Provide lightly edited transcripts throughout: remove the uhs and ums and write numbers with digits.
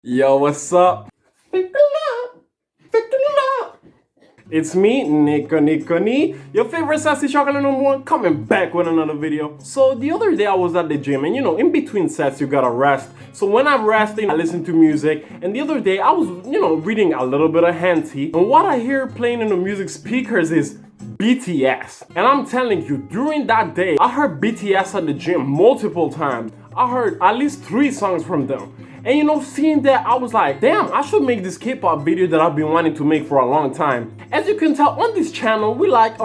Yo, what's up? It's me, Nico, your favorite sassy chocolate number one, coming back with another video. So the other day I was at the gym and in between sets you gotta rest. So when I'm resting, I listen to music. And the other day I was, reading a little bit of Henty. And what I hear playing in the music speakers is BTS. And I'm telling you, during that day, I heard BTS at the gym multiple times. I heard at least 3 songs from them. And seeing that, I was like, damn, I should make this K-pop video that I've been wanting to make for a long time. As you can tell on this channel, we like,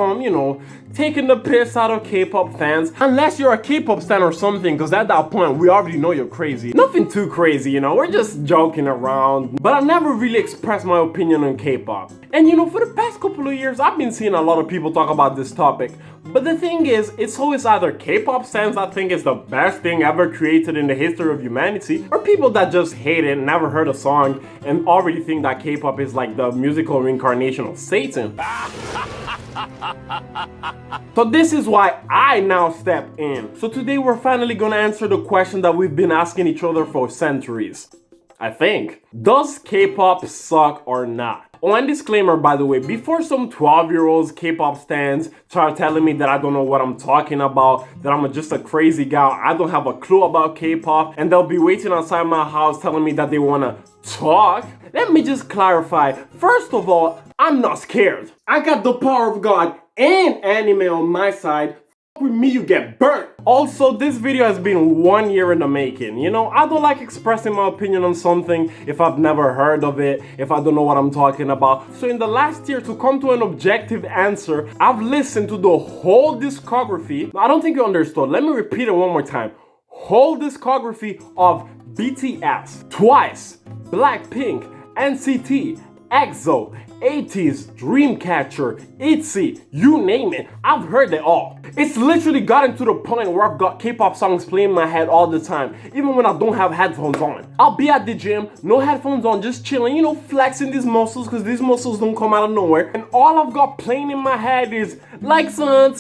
taking the piss out of K-pop fans. Unless you're a K-pop stan or something, because at that point, we already know you're crazy. Nothing too crazy, we're just joking around. But I never really expressed my opinion on K-pop. And for the past couple of years, I've been seeing a lot of people talk about this topic. But the thing is, it's always either K-pop fans that think it's the best thing ever created in the history of humanity, or people that just hate it, never heard a song, and already think that K-pop is like the musical reincarnation of Satan. So this is why I now step in. So today we're finally gonna answer the question that we've been asking each other for centuries. I think. Does K-pop suck or not? Oh, and disclaimer, by the way, before some 12-year-olds K-pop stans start telling me that I don't know what I'm talking about, that I'm just a crazy guy, I don't have a clue about K-pop, and they'll be waiting outside my house telling me that they wanna talk, let me just clarify. First of all, I'm not scared. I got the power of God and anime on my side. With me, you get burnt. Also, this video has been 1 year in the making. I don't like expressing my opinion on something if I've never heard of it, if I don't know what I'm talking about. So in the last year, to come to an objective answer, I've listened to the whole discography. I don't think you understood. Let me repeat it one more time. Whole discography of BTS, Twice, Blackpink, NCT, EXO, 80s, Dreamcatcher, ITZY, you name it, I've heard it all. It's literally gotten to the point where I've got K-pop songs playing in my head all the time, even when I don't have headphones on. I'll be at the gym, no headphones on, just chilling, flexing these muscles, because these muscles don't come out of nowhere. And all I've got playing in my head is like son,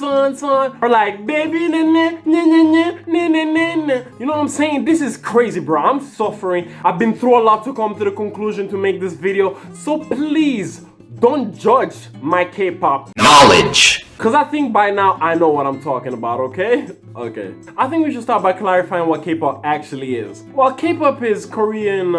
or like baby, na na na na na na na na. You know what I'm saying? This is crazy, bro. I'm suffering. I've been through a lot to come to the conclusion to make this video. So please, don't judge my K-pop knowledge. Cause I think by now I know what I'm talking about, okay? Okay. I think we should start by clarifying what K-pop actually is. Well, K-pop is Korean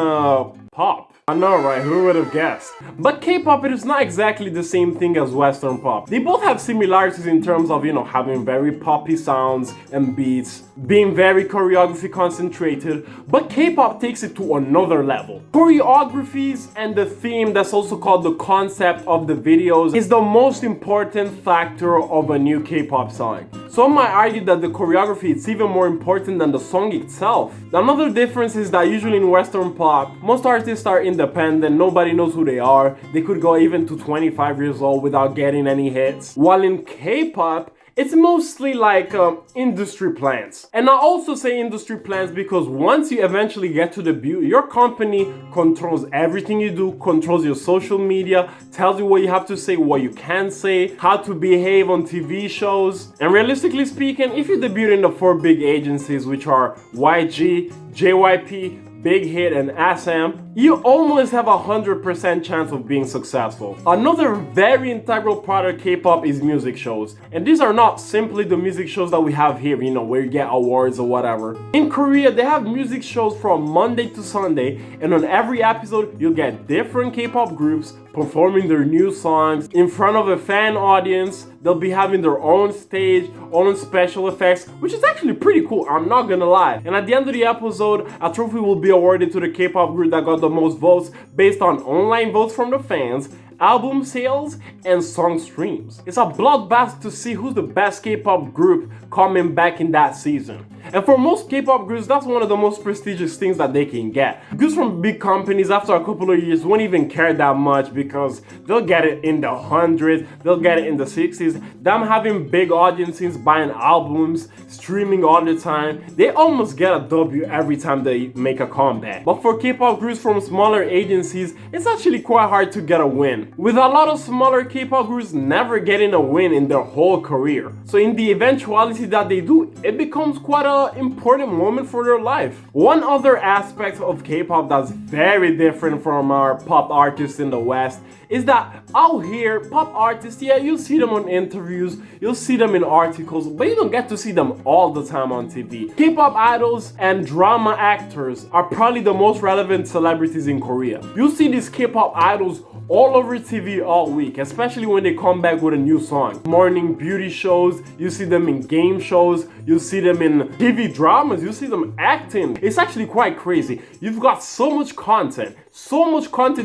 pop. I know, right? Who would have guessed? But K-pop, it is not exactly the same thing as Western pop. They both have similarities in terms of, having very poppy sounds and beats, being very choreography concentrated, but K-pop takes it to another level. Choreographies and the theme, that's also called the concept of the videos, is the most important factor of a new K-pop song. Some might argue that the choreography is even more important than the song itself. Another difference is that usually in Western pop, most artists are independent, nobody knows who they are. They could go even to 25 years old without getting any hits. While in K-pop, it's mostly like industry plans. And I also say industry plans because once you eventually get to debut, your company controls everything you do, controls your social media, tells you what you have to say, what you can say, how to behave on TV shows. And realistically speaking, if you debut in the 4 big agencies, which are YG, JYP, Big Hit, and SM, you almost have 100% chance of being successful. Another very integral part of K-pop is music shows. And these are not simply the music shows that we have here, where you get awards or whatever. In Korea, they have music shows from Monday to Sunday, and on every episode, you'll get different K-pop groups performing their new songs in front of a fan audience. They'll be having their own stage, own special effects, which is actually pretty cool, I'm not gonna lie. And at the end of the episode, a trophy will be awarded to the K-pop group that got the most votes based on online votes from the fans, album sales, and song streams. It's a bloodbath to see who's the best K-pop group coming back in that season. And for most K-pop groups, that's one of the most prestigious things that they can get. Groups from big companies after a couple of years won't even care that much because they'll get it in the hundreds, they'll get it in the 60s. Them having big audiences buying albums, streaming all the time, they almost get a W every time they make a comeback. But for K-pop groups from smaller agencies, it's actually quite hard to get a win. win, with a lot of smaller K-pop groups never getting a win in their whole career. So in the eventuality that they do, it becomes quite an important moment for their life. One other aspect of K-pop that's very different from our pop artists in the West is that out here, pop artists, yeah, you'll see them on interviews, you'll see them in articles, but you don't get to see them all the time on TV. K-pop idols and drama actors are probably the most relevant celebrities in Korea. You'll see these K-pop idols all over TV all week, especially when they come back with a new song. Morning beauty shows, you see them in game shows, you see them in TV dramas, you see them acting. It's actually quite crazy. You've got so much content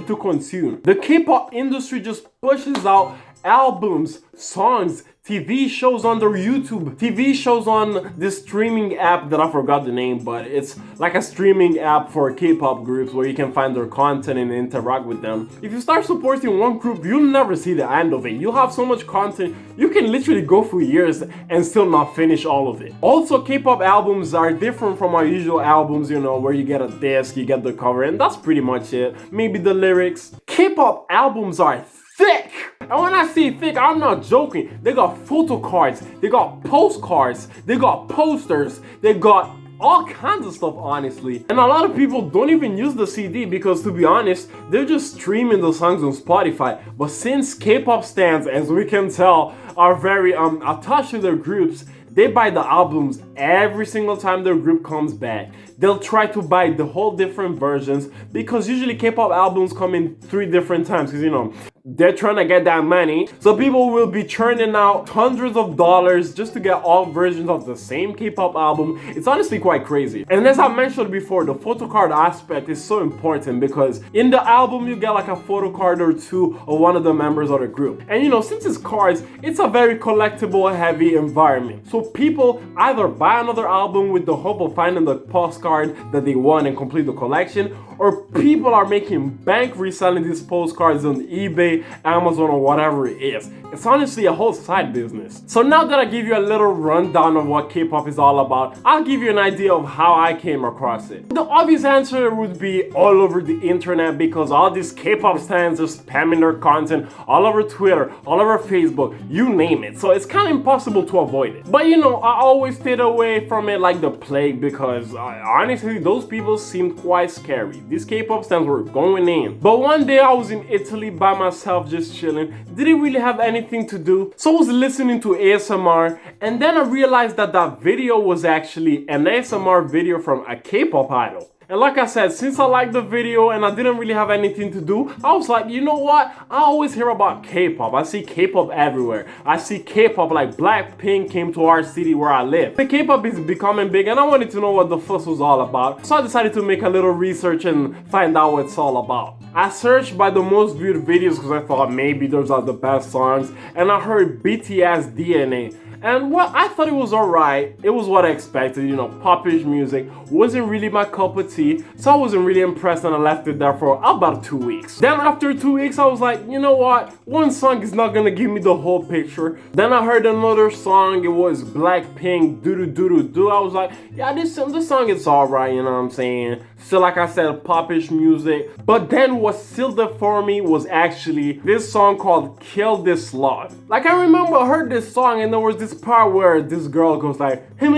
to consume. The K-pop industry just pushes out albums, songs, TV shows on their YouTube, TV shows on this streaming app that I forgot the name, but it's like a streaming app for K-pop groups where you can find their content and interact with them. If you start supporting one group, you'll never see the end of it. You'll have so much content, you can literally go for years and still not finish all of it. Also, K-pop albums are different from our usual albums, you know, where you get a disc, you get the cover, and that's pretty much it. Maybe the lyrics. K-pop albums are thick! And when I say thick, I'm not joking. They got photo cards, they got postcards, they got posters, they got all kinds of stuff, honestly. And a lot of people don't even use the CD because, to be honest, they're just streaming the songs on Spotify. But since K-pop stans, as we can tell, are very attached to their groups, they buy the albums every single time their group comes back. They'll try to buy the whole different versions because usually K-pop albums come in 3 different times because, you know, they're trying to get that money. So people will be churning out hundreds of dollars just to get all versions of the same K-pop album. It's honestly quite crazy. And as I mentioned before, the photo card aspect is so important because in the album you get like a photo card or 2 of one of the members of the group. And you know, since it's cards, it's a very collectible heavy environment. So people either buy another album with the hope of finding the postcard that they want and complete the collection, or people are making bank reselling these postcards on eBay, Amazon, or whatever it is. It's honestly a whole side business. So now that I give you a little rundown of what K-pop is all about, I'll give you an idea of how I came across it. The obvious answer would be all over the internet because all these K-pop stans are spamming their content all over Twitter, all over Facebook, you name it. So it's kind of impossible to avoid it. But you know, I always stayed away from it like the plague because honestly, those people seemed quite scary. These K-pop stans were going in. But one day I was in Italy by myself just chilling, didn't really have anything to do, so I was listening to ASMR, and then I realized that that video was actually an ASMR video from a K-pop idol. And like I said, since I liked the video and I didn't really have anything to do, I was like, you know what? I always hear about K-pop. I see K-pop everywhere. I see K-pop like Blackpink came to our city where I live. The K-pop is becoming big and I wanted to know what the fuss was all about. So I decided to make a little research and find out what it's all about. I searched by the most viewed videos because I thought maybe those are the best songs. And I heard BTS DNA. And well, I thought it was alright. It was what I expected, you know, popish music. Wasn't really my cup of tea, so I wasn't really impressed and I left it there for about 2 weeks. Then after 2 weeks, I was like, you know what? One song is not gonna give me the whole picture. Then I heard another song, it was Blackpink, Doo Doo Doo Doo Doo. I was like, yeah, this song is alright, you know what I'm saying? Still, like I said, popish music. But then what sealed it for me was actually this song called Kill This Love. Like I remember I heard this song and there was this part where this girl goes like, it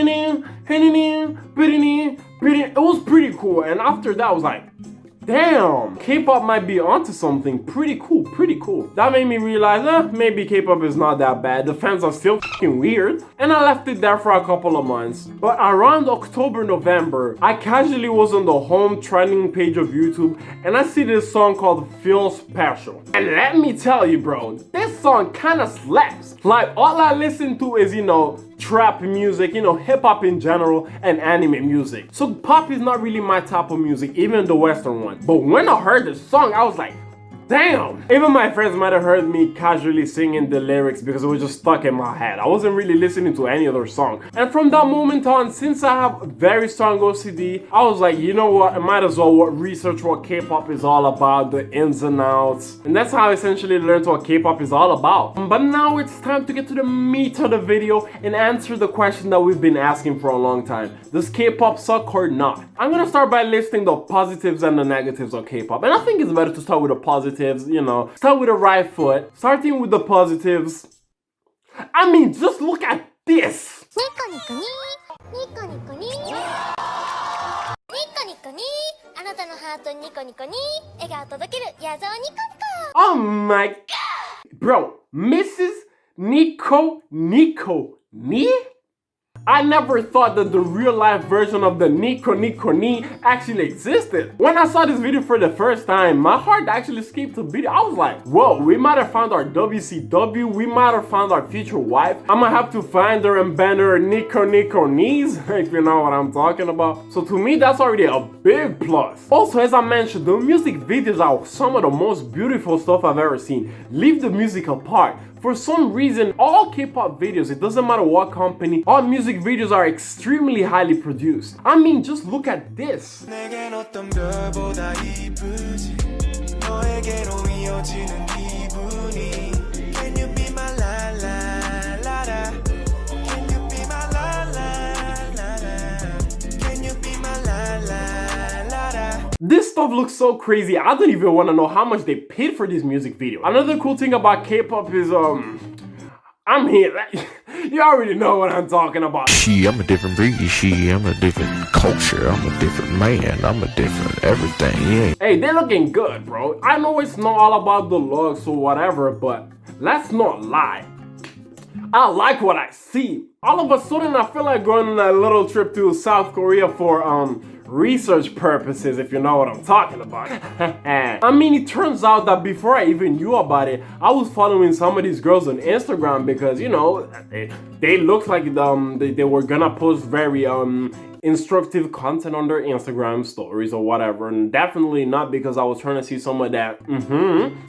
was pretty cool. And after that I was like, damn, K-pop might be onto something pretty cool. That made me realize, maybe K-pop is not that bad. The fans are still fucking weird. And I left it there for a couple of months. But around October, November, I casually was on the home trending page of YouTube and I see this song called Feel Special. And let me tell you, bro, this song kinda slaps. Like, all I listen to is, you know, trap music, you know, hip-hop in general, and anime music. So pop is not really my type of music, even the Western one. But when I heard this song, I was like, damn! Even my friends might have heard me casually singing the lyrics because it was just stuck in my head. I wasn't really listening to any other song. And from that moment on, since I have very strong OCD, I was like, you know what, I might as well research what K-pop is all about, the ins and outs. And that's how I essentially learned what K-pop is all about. But now it's time to get to the meat of the video and answer the question that we've been asking for a long time. Does K-pop suck or not? I'm gonna start by listing the positives and the negatives of K-pop. And I think it's better to start with the positives positives, you know. Start with the right foot. Starting with the positives. I mean, just look at this. Oh my god. Bro, Mrs. Nico Ni? I never thought that the real life version of the Nico Ni actually existed. When I saw this video for the first time, my heart actually skipped a beat. I was like, whoa, we might have found our WCW, we might have found our future wife. I'm gonna have to find her and bend her Nico knees, if you know what I'm talking about. So to me, that's already a big plus. Also, as I mentioned, the music videos are some of the most beautiful stuff I've ever seen. Leave the music apart. For some reason, all K-pop videos, it doesn't matter what company, all music videos are extremely highly produced. I mean, just look at this. This stuff looks so crazy. I don't even want to know how much they paid for this music video. Another cool thing about K-pop is I'm here. You already know what I'm talking about. I'm a different breed. I'm a different culture. I'm a different man. I'm a different everything. Yeah. Hey, they're looking good, bro. I know it's not all about the looks or whatever, but let's not lie. I like what I see. All of a sudden, I feel like going on a little trip to South Korea for research purposes, if you know what I'm talking about. I mean, it turns out that before I even knew about it, I was following some of these girls on Instagram because, you know, they looked like they were gonna post very instructive content on their Instagram stories or whatever, and definitely not because I was trying to see some of that.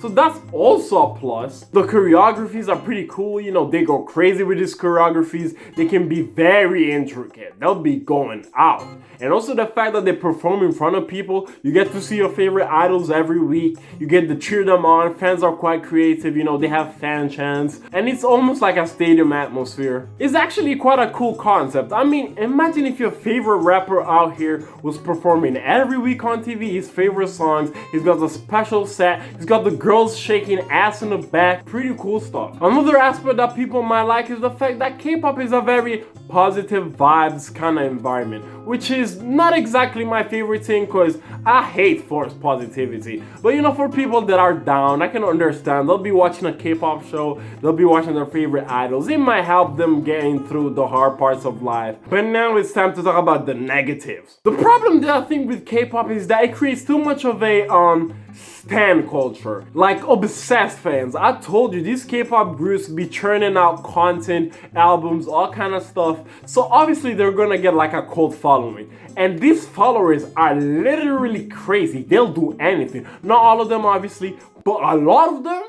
So that's also a plus. The choreographies are pretty cool, you know, they go crazy with these choreographies. They can be very intricate. They'll be going out. And also the fact that they perform in front of people, you get to see your favorite idols every week. You get to cheer them on. Fans are quite creative, you know, they have fan chants, and it's almost like a stadium atmosphere. It's actually quite a cool concept. I mean, imagine if your favorite rapper out here was performing every week on TV his favorite songs. He's got a special set. He's got the girls shaking ass in the back. Pretty cool stuff. Another aspect that people might like is the fact that K-pop is a very positive vibes kind of environment, which is not exactly my favorite thing because I hate forced positivity. But you know, for people that are down, I can understand. They'll be watching a K-pop show, they'll be watching their favorite idols. It might help them getting through the hard parts of life. But now it's time to talk about the negatives. The problem that I think with K-pop is that it creates too much of a stan culture, like obsessed fans. I told you, these K-pop groups be churning out content, albums, all kind of stuff. So obviously they're gonna get like a cult following. And these followers are literally crazy. They'll do anything. Not all of them, obviously, but a lot of them.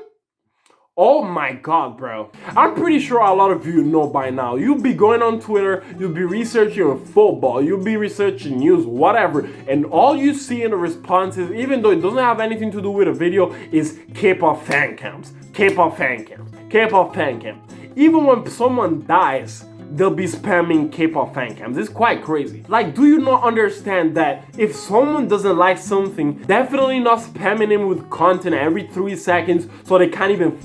Oh my god, bro. I'm pretty sure a lot of you know by now. You'll be going on Twitter, you'll be researching football, you'll be researching news, whatever, and all you see in the responses, even though it doesn't have anything to do with a video, is K-pop fan camps, K-pop fan camps, K-pop fan camps. Even when someone dies, they'll be spamming K-pop fan cams. It's quite crazy. Like, do you not understand that if someone doesn't like something, definitely not spamming him with content every 3 seconds so they can't even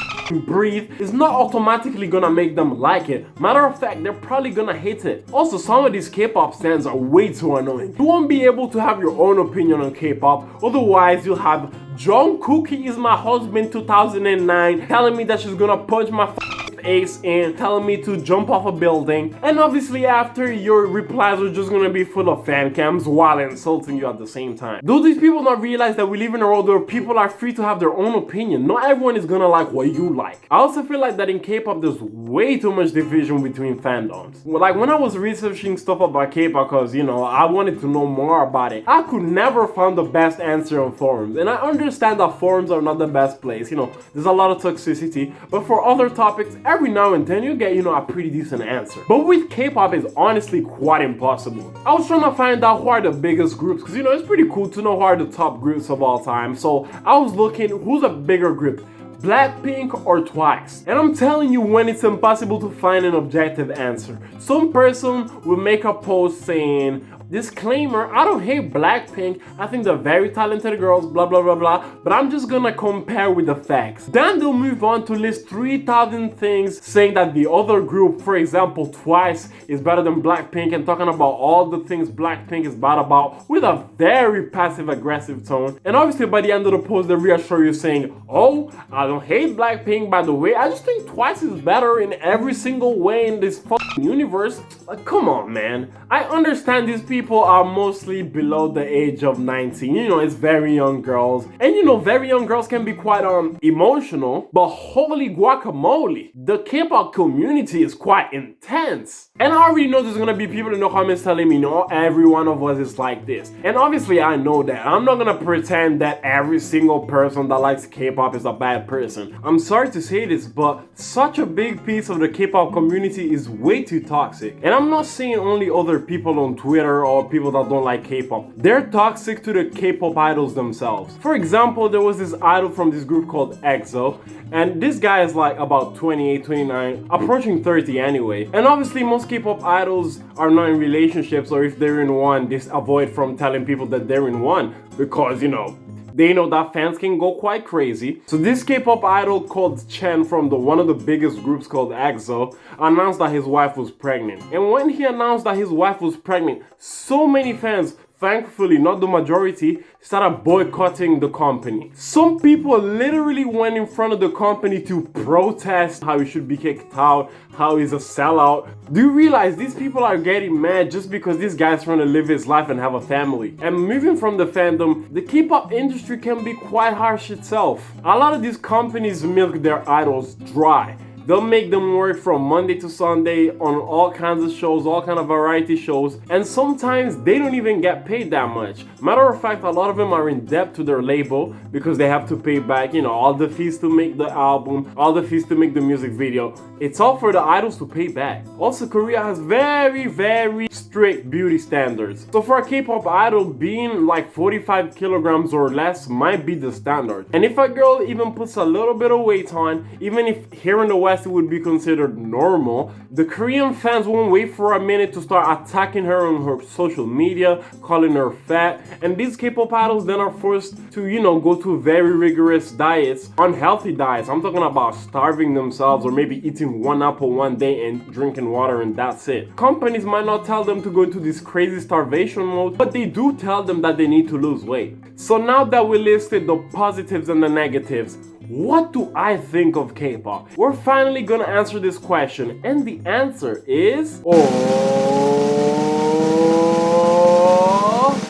breathe is not automatically gonna make them like it. Matter of fact, they're probably gonna hate it. Also, some of these K-pop stans are way too annoying. You won't be able to have your own opinion on K-pop, otherwise you'll have Jungkook is my husband 2009 telling me that she's gonna punch my face in, telling me to jump off a building, and obviously after your replies are just gonna be full of fan cams while insulting you at the same time. Do these people not realize that we live in a world where people are free to have their own opinion? Not everyone is gonna like what you like. I also feel like that in K-pop there's way too much division between fandoms. Like when I was researching stuff about K-pop, because you know I wanted to know more about it, I could never find the best answer on forums. And I understand that forums are not the best place, you know, there's a lot of toxicity, but for other topics, every now and then you get, you know, a pretty decent answer. But with K-pop, it's honestly quite impossible. I was trying to find out who are the biggest groups, because you know, it's pretty cool to know who are the top groups of all time. So I was looking, who's a bigger group? Blackpink or Twice? And I'm telling you when it's impossible to find an objective answer. Some person will make a post saying, Disclaimer, I don't hate Blackpink. I think they're very talented girls, blah blah blah blah, but I'm just gonna compare with the facts. Then they'll move on to list 3,000 things saying that the other group, for example Twice, is better than Blackpink, and talking about all the things Blackpink is bad about with a very passive aggressive tone. And obviously by the end of the post they reassure you saying, oh, I don't hate Blackpink, by the way, I just think Twice is better in every single way in this fucking universe. Like, come on, man. I understand these people are mostly below the age of 19. You know, it's very young girls. And you know, very young girls can be quite emotional, but holy guacamole, the K-pop community is quite intense. And I already know there's gonna be people in the comments telling me, no, every one of us is like this. And obviously I know that. I'm not gonna pretend that every single person that likes K-pop is a bad person. I'm sorry to say this, but such a big piece of the K-pop community is way too toxic. And I'm not saying only other people on Twitter or people that don't like K-pop. They're toxic to the K-pop idols themselves. For example, there was this idol from this group called EXO, and this guy is like about 28, 29, approaching 30 anyway. And obviously most K-pop idols are not in relationships, or if they're in one, they avoid from telling people that they're in one because, you know, they know that fans can go quite crazy. So this K-pop idol called Chen from one of the biggest groups called EXO announced that his wife was pregnant. And when he announced that his wife was pregnant, so many fans, thankfully not the majority, started boycotting the company. Some people literally went in front of the company to protest how he should be kicked out, how he's a sellout. Do you realize these people are getting mad just because this guy's trying to live his life and have a family? And moving from the fandom, the K-pop industry can be quite harsh itself. A lot of these companies milk their idols dry. They'll make them work from Monday to Sunday on all kinds of shows, all kind of variety shows, and sometimes they don't even get paid that much. Matter of fact, a lot of them are in debt to their label because they have to pay back, you know, all the fees to make the album, all the fees to make the music video. It's all for the idols to pay back. Also, Korea has very strict beauty standards. So for a K-pop idol, being like 45 kilograms or less might be the standard. And if a girl even puts a little bit of weight on, even if here in the West it would be considered normal, the Korean fans won't wait for a minute to start attacking her on her social media, calling her fat, and these K-pop idols then are forced to, you know, go to very rigorous diets, unhealthy diets. I'm talking about starving themselves or maybe eating one apple one day and drinking water and that's it. Companies might not tell them to go into this crazy starvation mode, but they do tell them that they need to lose weight. So now that we listed the positives and the negatives, what do I think of K-pop? We're finally gonna answer this question, and the answer is...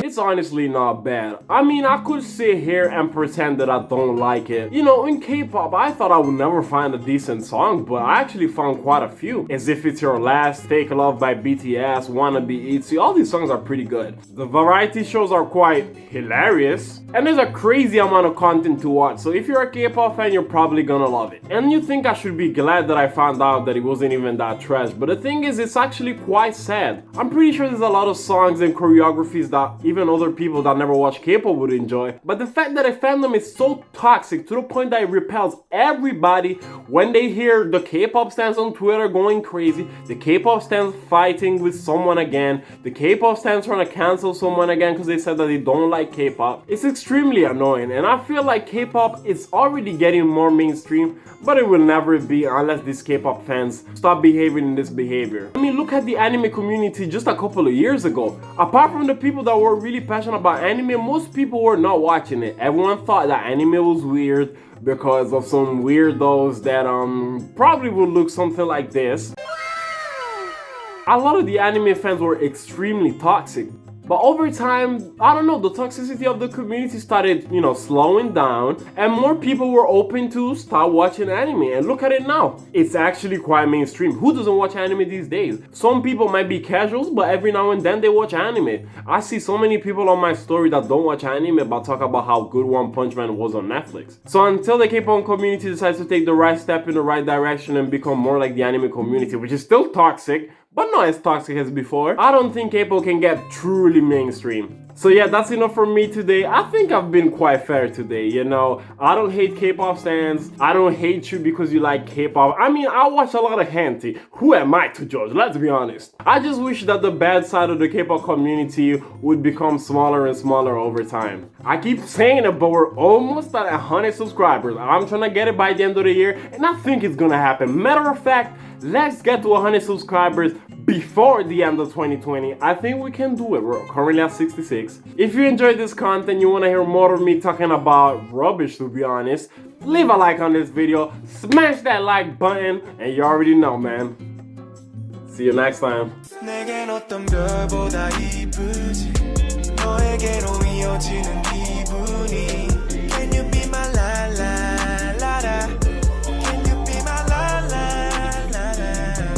it's honestly not bad. I mean, I could sit here and pretend that I don't like it. You know, in K-pop, I thought I would never find a decent song, but I actually found quite a few. As If It's Your Last, Fake Love by BTS, Wanna Be ITZY, all these songs are pretty good. The variety shows are quite hilarious, and there's a crazy amount of content to watch, so if you're a K-pop fan, you're probably gonna love it. And you think I should be glad that I found out that it wasn't even that trash, but the thing is, it's actually quite sad. I'm pretty sure there's a lot of songs and choreographies that even other people that never watch K-pop would enjoy, but the fact that a fandom is so toxic to the point that it repels everybody when they hear the K-pop stans on Twitter going crazy, the K-pop stans fighting with someone again, the K-pop stans trying to cancel someone again because they said that they don't like K-pop, it's extremely annoying. And I feel like K-pop is already getting more mainstream, but it will never be unless these K-pop fans stop behaving in this behavior. I mean, look at the anime community just a couple of years ago. Apart from the people that were really passionate about anime, most people were not watching it. Everyone thought that anime was weird because of some weirdos that probably would look something like this. A lot of the anime fans were extremely toxic. But over time, I don't know, the toxicity of the community started, you know, slowing down, and more people were open to start watching anime. And look at it now. It's actually quite mainstream. Who doesn't watch anime these days? Some people might be casuals, but every now and then they watch anime. I see so many people on my story that don't watch anime but talk about how good One Punch Man was on Netflix. So until the K-pop community decides to take the right step in the right direction and become more like the anime community, which is still toxic, but not as toxic as before, I don't think K-pop can get truly mainstream. So yeah, that's enough for me today. I think I've been quite fair today, you know. I don't hate K-pop fans. I don't hate you because you like K-pop. I mean, I watch a lot of Hanty. Who am I to judge? Let's be honest. I just wish that the bad side of the K-pop community would become smaller and smaller over time. I keep saying it, but we're almost at 100 subscribers. I'm trying to get it by the end of the year, and I think it's gonna happen. Matter of fact, let's get to 100 subscribers before the end of 2020. I think we can do it. We're currently at 66. If you enjoyed this content, you want to hear more of me talking about rubbish, to be honest, leave a like on this video, smash that like button, and you already know, man. See you next time. 내겐 어떤 별보다 이쁘지 너에게로 이어지는 기분이